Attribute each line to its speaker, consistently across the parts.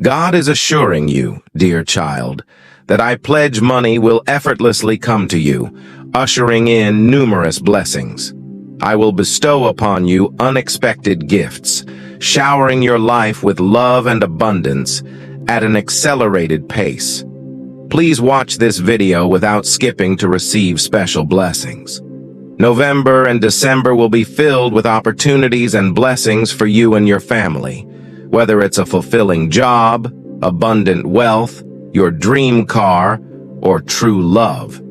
Speaker 1: God is assuring you, dear child, that I pledge money will effortlessly come to you, ushering in numerous blessings. I will bestow upon you unexpected gifts, showering your life with love and abundance at an accelerated pace. Please watch this video without skipping to receive special blessings. November and December will be filled with opportunities and blessings for you and your family. Whether it's a fulfilling job, abundant wealth, your dream car, or true love.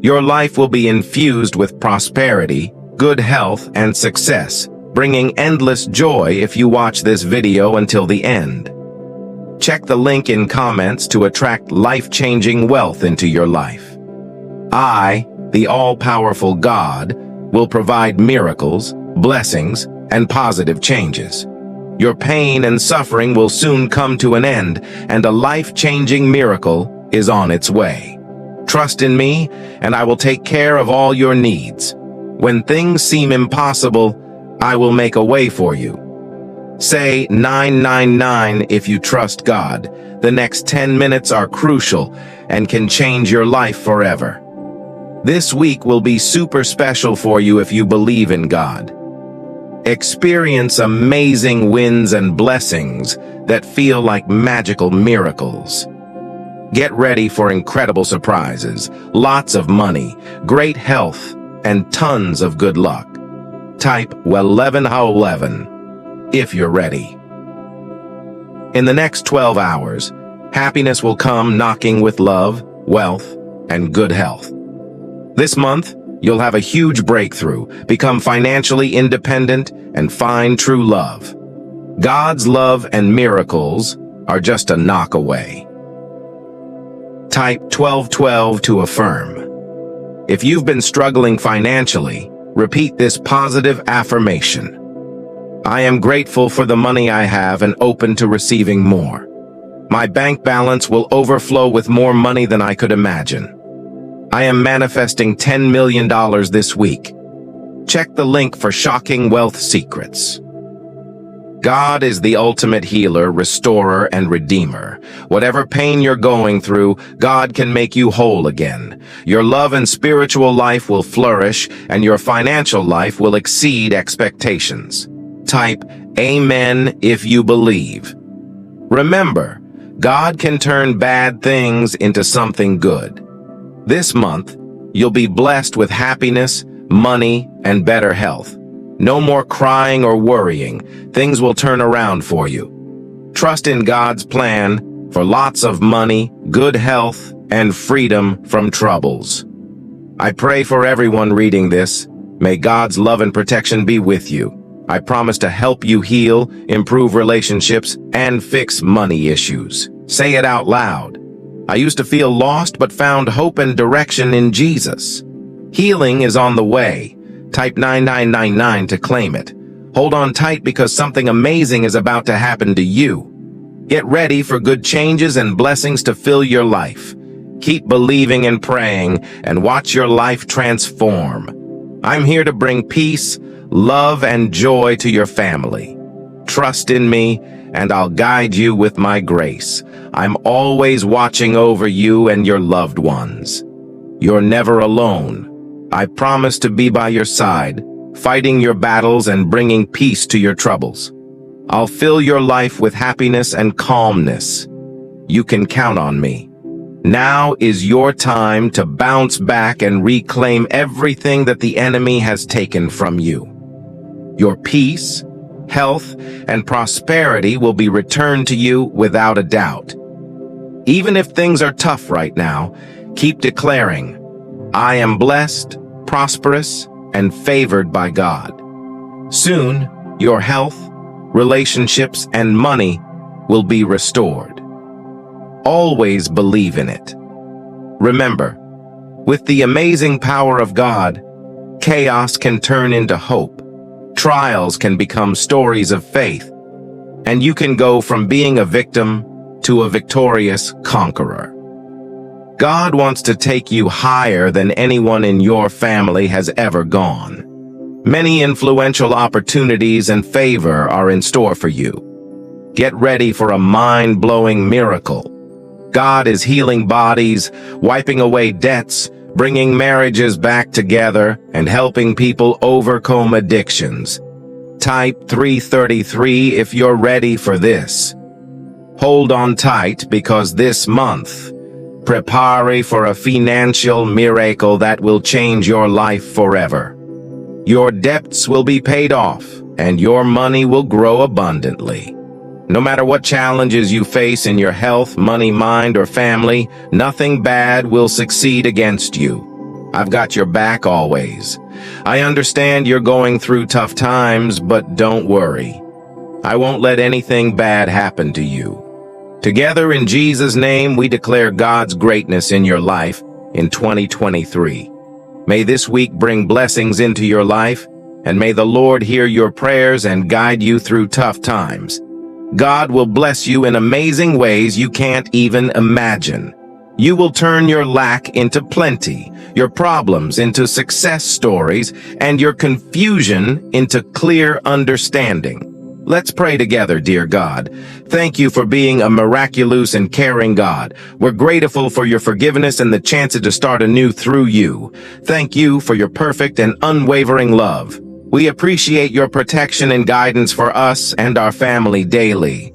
Speaker 1: Your life will be infused with prosperity, good health, and success, bringing endless joy if you watch this video until the end. Check the link in comments to attract life-changing wealth into your life. I, the all-powerful God, will provide miracles, blessings, and positive changes. Your pain and suffering will soon come to an end, and a life-changing miracle is on its way. Trust in me, and I will take care of all your needs. When things seem impossible, I will make a way for you. Say 999 if you trust God. The next 10 minutes are crucial and can change your life forever. This week will be super special for you if you believe in God. Experience amazing wins and blessings that feel like magical miracles. Get ready for incredible surprises, lots of money, great health, and tons of good luck. Type 1111 if you're ready. In the next 12 hours, happiness will come knocking with love, wealth, and good health. This month, you'll have a huge breakthrough, become financially independent, and find true love. God's love and miracles are just a knock away. Type 1212 to affirm. If you've been struggling financially, repeat this positive affirmation. I am grateful for the money I have and open to receiving more. My bank balance will overflow with more money than I could imagine. I am manifesting $10 million this week. Check the link for shocking wealth secrets. God is the ultimate healer, restorer, and redeemer. Whatever pain you're going through, God can make you whole again. Your love and spiritual life will flourish, and your financial life will exceed expectations. Type Amen if you believe. Remember, God can turn bad things into something good. This month, you'll be blessed with happiness, money, and better health. No more crying or worrying. Things will turn around for you. Trust in God's plan for lots of money, good health, and freedom from troubles. I pray for everyone reading this. May God's love and protection be with you. I promise to help you heal, improve relationships, and fix money issues. Say it out loud. I used to feel lost but found hope and direction in Jesus. Healing is on the way. Type 9999 to claim it. Hold on tight because something amazing is about to happen to you. Get ready for good changes and blessings to fill your life. Keep believing and praying and watch your life transform. I'm here to bring peace, love, and joy to your family. Trust in me, and I'll guide you with my grace. I'm always watching over you and your loved ones. You're never alone. I promise to be by your side, fighting your battles and bringing peace to your troubles. I'll fill your life with happiness and calmness. You can count on me. Now is your time to bounce back and reclaim everything that the enemy has taken from you. Your peace, health, and prosperity will be returned to you without a doubt. Even if things are tough right now, keep declaring, I am blessed, prosperous, and favored by God. Soon, your health, relationships, and money will be restored. Always believe in it. Remember, with the amazing power of God, chaos can turn into hope. Trials can become stories of faith, and you can go from being a victim to a victorious conqueror. God wants to take you higher than anyone in your family has ever gone. Many influential opportunities and favor are in store for you. Get ready for a mind-blowing miracle. God is healing bodies, wiping away debts, bringing marriages back together, and helping people overcome addictions. Type 333 if you're ready for this. Hold on tight because this month, prepare for a financial miracle that will change your life forever. Your debts will be paid off, and your money will grow abundantly. No matter what challenges you face in your health, money, mind, or family, nothing bad will succeed against you. I've got your back always. I understand you're going through tough times, but don't worry. I won't let anything bad happen to you. Together in Jesus' name, we declare God's greatness in your life in 2023. May this week bring blessings into your life, and may the Lord hear your prayers and guide you through tough times. God will bless you in amazing ways you can't even imagine. You will turn your lack into plenty, your problems into success stories, and your confusion into clear understanding. Let's pray together, dear God. Thank you for being a miraculous and caring God. We're grateful for your forgiveness and the chance to start anew through you. Thank you for your perfect and unwavering love. We appreciate your protection and guidance for us and our family daily.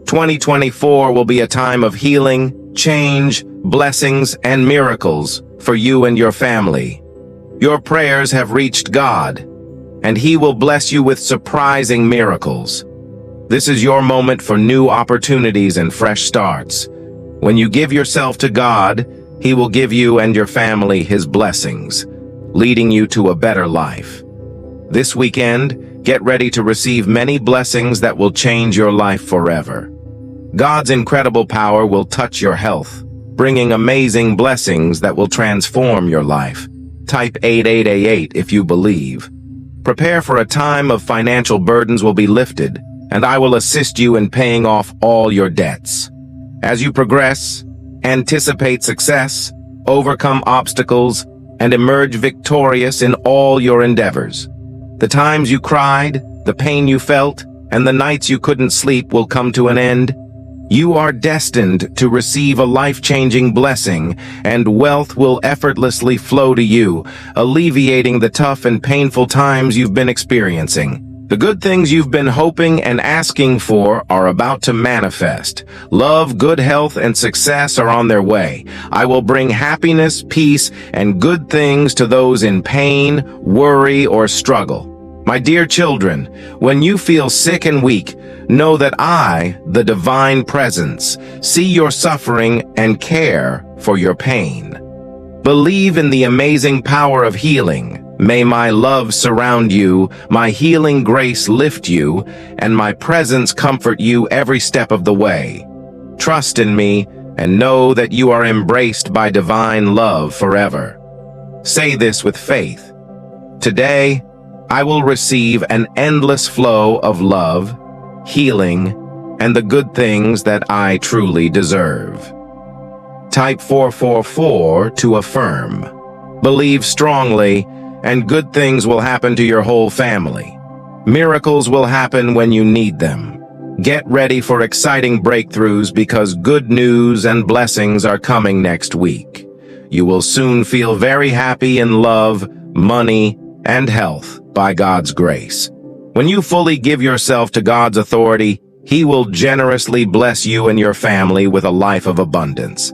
Speaker 1: 2024 will be a time of healing, change, blessings, and miracles for you and your family. Your prayers have reached God, and He will bless you with surprising miracles. This is your moment for new opportunities and fresh starts. When you give yourself to God, He will give you and your family His blessings, leading you to a better life. This weekend, get ready to receive many blessings that will change your life forever. God's incredible power will touch your health, bringing amazing blessings that will transform your life. Type 8888 if you believe. Prepare for a time of financial burdens will be lifted, and I will assist you in paying off all your debts. As you progress, anticipate success, overcome obstacles, and emerge victorious in all your endeavors. The times you cried, the pain you felt, and the nights you couldn't sleep will come to an end. You are destined to receive a life-changing blessing, and wealth will effortlessly flow to you, alleviating the tough and painful times you've been experiencing. The good things you've been hoping and asking for are about to manifest. Love, good health, and success are on their way. I will bring happiness, peace, and good things to those in pain, worry, or struggle. My dear children, when you feel sick and weak, know that I, the divine presence, see your suffering and care for your pain. Believe in the amazing power of healing. May my love surround you, my healing grace lift you, and my presence comfort you every step of the way. Trust in me and know that you are embraced by divine love forever. Say this with faith. Today, I will receive an endless flow of love, healing, and the good things that I truly deserve. Type 444 to affirm. Believe strongly, and good things will happen to your whole family. Miracles will happen when you need them. Get ready for exciting breakthroughs because good news and blessings are coming next week. You will soon feel very happy in love, money, and health by God's grace. When you fully give yourself to God's authority, He will generously bless you and your family with a life of abundance.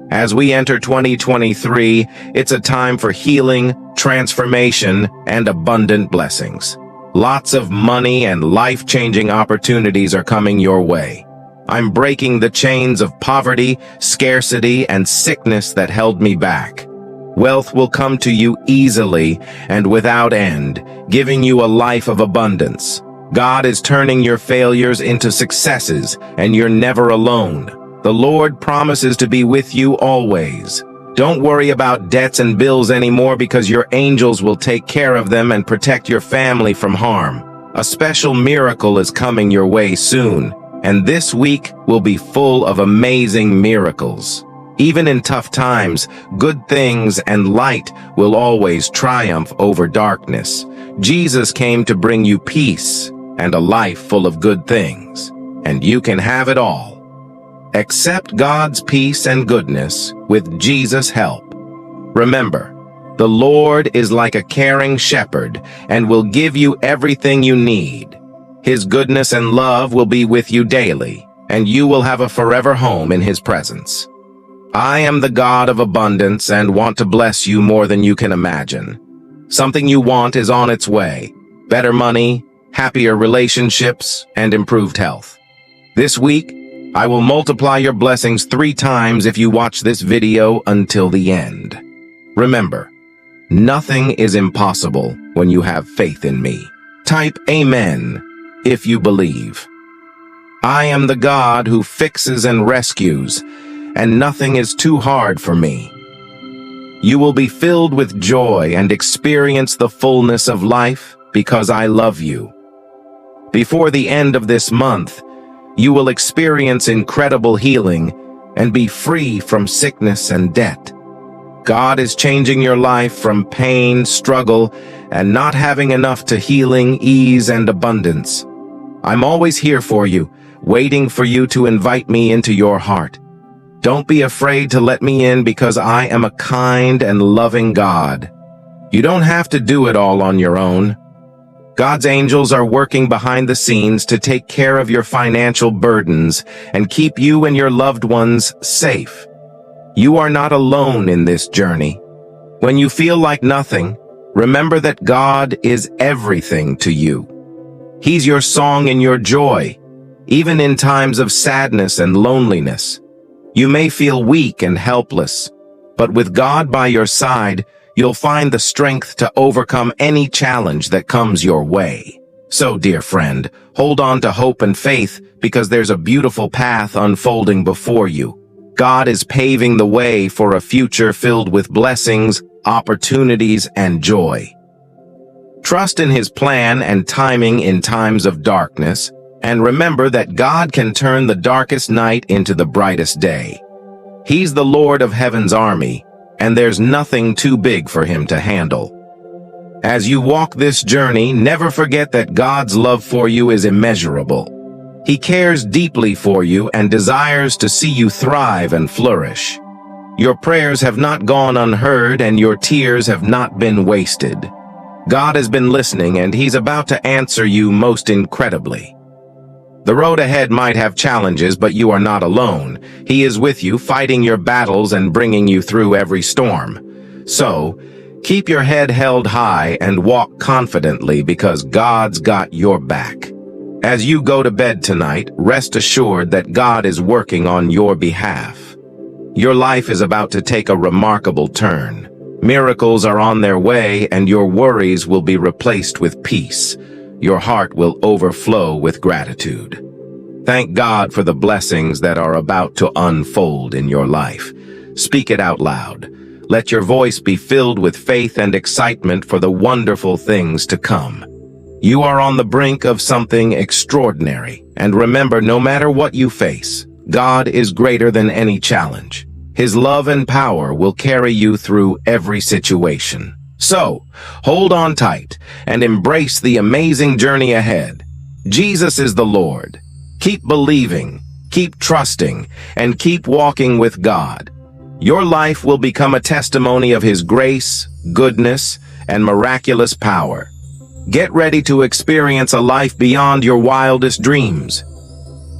Speaker 1: As we enter 2023, it's a time for healing, transformation, and abundant blessings. Lots of money and life-changing opportunities are coming your way. I'm breaking the chains of poverty, scarcity, and sickness that held me back. Wealth will come to you easily and without end, giving you a life of abundance. God is turning your failures into successes, and you're never alone. The Lord promises to be with you always. Don't worry about debts and bills anymore because your angels will take care of them and protect your family from harm. A special miracle is coming your way soon, and this week will be full of amazing miracles. Even in tough times, good things and light will always triumph over darkness. Jesus came to bring you peace and a life full of good things. and you can have it all. Accept God's peace and goodness with Jesus' help. Remember, the Lord is like a caring shepherd and will give you everything you need. His goodness and love will be with you daily, and you will have a forever home in His presence. I am the God of abundance and want to bless you more than you can imagine. Something you want is on its way. Better money, happier relationships, and improved health. This week, I will multiply your blessings 3 times if you watch this video until the end. Remember, nothing is impossible when you have faith in me. Type Amen if you believe. I am the God who fixes and rescues, and nothing is too hard for me. You will be filled with joy and experience the fullness of life because I love you. Before the end of this month, you will experience incredible healing and be free from sickness and debt. God is changing your life from pain, struggle, and not having enough to healing, ease, and abundance. I'm always here for you, waiting for you to invite me into your heart. Don't be afraid to let me in because I am a kind and loving God. You don't have to do it all on your own. God's angels are working behind the scenes to take care of your financial burdens and keep you and your loved ones safe. You are not alone in this journey. When you feel like nothing, remember that God is everything to you. He's your song and your joy, even in times of sadness and loneliness. You may feel weak and helpless, but with God by your side, you'll find the strength to overcome any challenge that comes your way. So, dear friend, hold on to hope and faith because there's a beautiful path unfolding before you. God is paving the way for a future filled with blessings, opportunities, and joy. Trust in His plan and timing in times of darkness, and remember that God can turn the darkest night into the brightest day. He's the Lord of Heaven's army, and there's nothing too big for Him to handle. As you walk this journey, never forget that God's love for you is immeasurable. He cares deeply for you and desires to see you thrive and flourish. Your prayers have not gone unheard and your tears have not been wasted. God has been listening and He's about to answer you most incredibly. The road ahead might have challenges, but you are not alone. He is with you, fighting your battles and bringing you through every storm. So, keep your head held high and walk confidently because God's got your back. As you go to bed tonight, rest assured that God is working on your behalf. Your life is about to take a remarkable turn. Miracles are on their way and your worries will be replaced with peace. Your heart will overflow with gratitude. Thank God for the blessings that are about to unfold in your life. Speak it out loud. Let your voice be filled with faith and excitement for the wonderful things to come. You are on the brink of something extraordinary, and remember, no matter what you face, God is greater than any challenge. His love and power will carry you through every situation. So, hold on tight and embrace the amazing journey ahead. Jesus is the Lord. Keep believing, keep trusting, and keep walking with God. Your life will become a testimony of His grace, goodness, and miraculous power. Get ready to experience a life beyond your wildest dreams.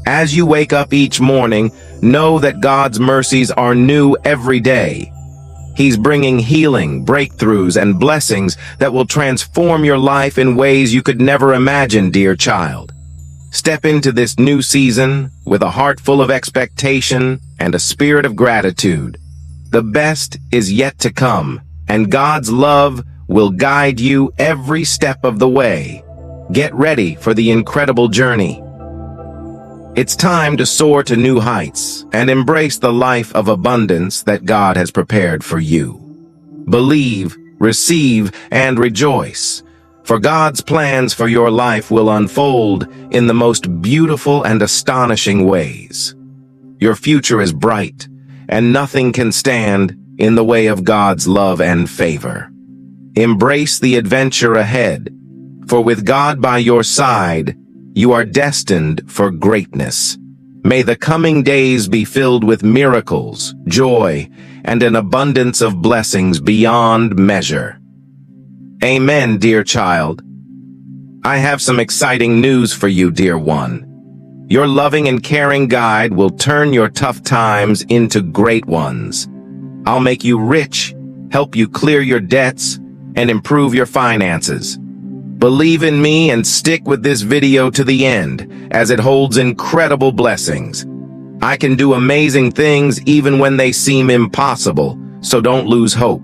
Speaker 1: As you wake up each morning, know that God's mercies are new every day. He's bringing healing, breakthroughs, and blessings that will transform your life in ways you could never imagine, dear child. Step into this new season with a heart full of expectation and a spirit of gratitude. The best is yet to come, and God's love will guide you every step of the way. Get ready for the incredible journey. It's time to soar to new heights and embrace the life of abundance that God has prepared for you. Believe, receive, and rejoice, for God's plans for your life will unfold in the most beautiful and astonishing ways. Your future is bright, and nothing can stand in the way of God's love and favor. Embrace the adventure ahead, for with God by your side, You are destined for greatness. May the coming days be filled with miracles, joy, and an abundance of blessings beyond measure. Amen, dear child. I have some exciting news for you, dear one. Your loving and caring guide will turn your tough times into great ones. I'll make you rich, help you clear your debts, and improve your finances. Believe in me and stick with this video to the end, as it holds incredible blessings. I can do amazing things even when they seem impossible, so don't lose hope.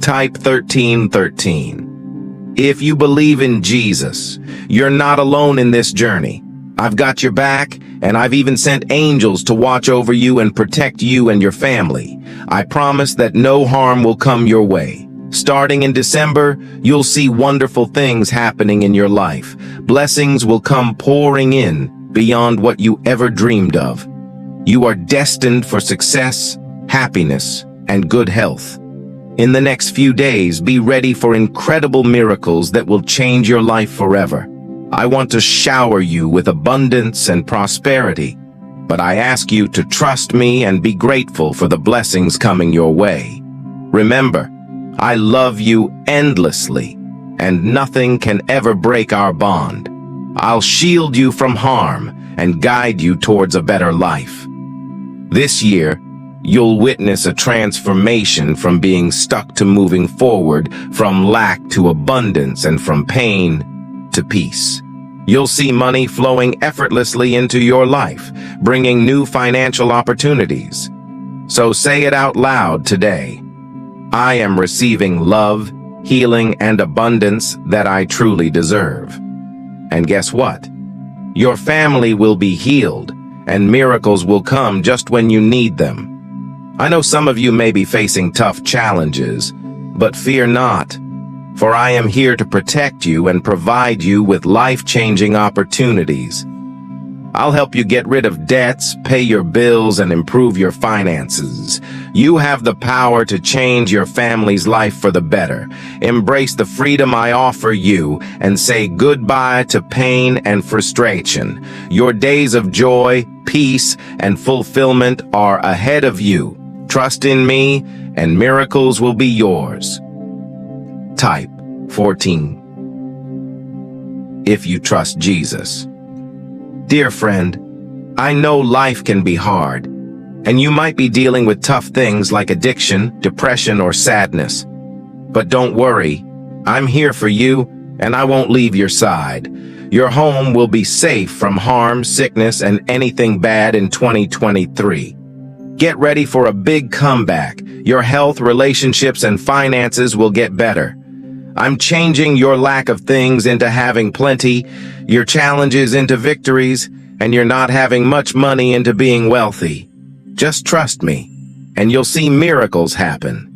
Speaker 1: Type 1313. If you believe in Jesus, you're not alone in this journey. I've got your back, and I've even sent angels to watch over you and protect you and your family. I promise that no harm will come your way. Starting in December, you'll see wonderful things happening in your life. Blessings will come pouring in beyond what you ever dreamed of. You are destined for success, happiness, and good health. In the next few days, be ready for incredible miracles that will change your life forever. I want to shower you with abundance and prosperity, but I ask you to trust me and be grateful for the blessings coming your way. Remember, I love you endlessly, and nothing can ever break our bond. I'll shield you from harm and guide you towards a better life. This year, you'll witness a transformation from being stuck to moving forward, from lack to abundance, and from pain to peace. You'll see money flowing effortlessly into your life, bringing new financial opportunities. So say it out loud today. I am receiving love, healing, and abundance that I truly deserve. And guess what? Your family will be healed, and miracles will come just when you need them. I know some of you may be facing tough challenges, but fear not, for I am here to protect you and provide you with life-changing opportunities. I'll help you get rid of debts, pay your bills, and improve your finances. You have the power to change your family's life for the better. Embrace the freedom I offer you and say goodbye to pain and frustration. Your days of joy, peace, and fulfillment are ahead of you. Trust in me, and miracles will be yours. Type 14. If you trust Jesus. Dear friend, I know life can be hard, and you might be dealing with tough things like addiction, depression, or sadness. But don't worry, I'm here for you, and I won't leave your side. Your home will be safe from harm, sickness, and anything bad in 2023. Get ready for a big comeback. Your health, relationships, and finances will get better. I'm changing your lack of things into having plenty, your challenges into victories, and your not having much money into being wealthy. Just trust me, and you'll see miracles happen.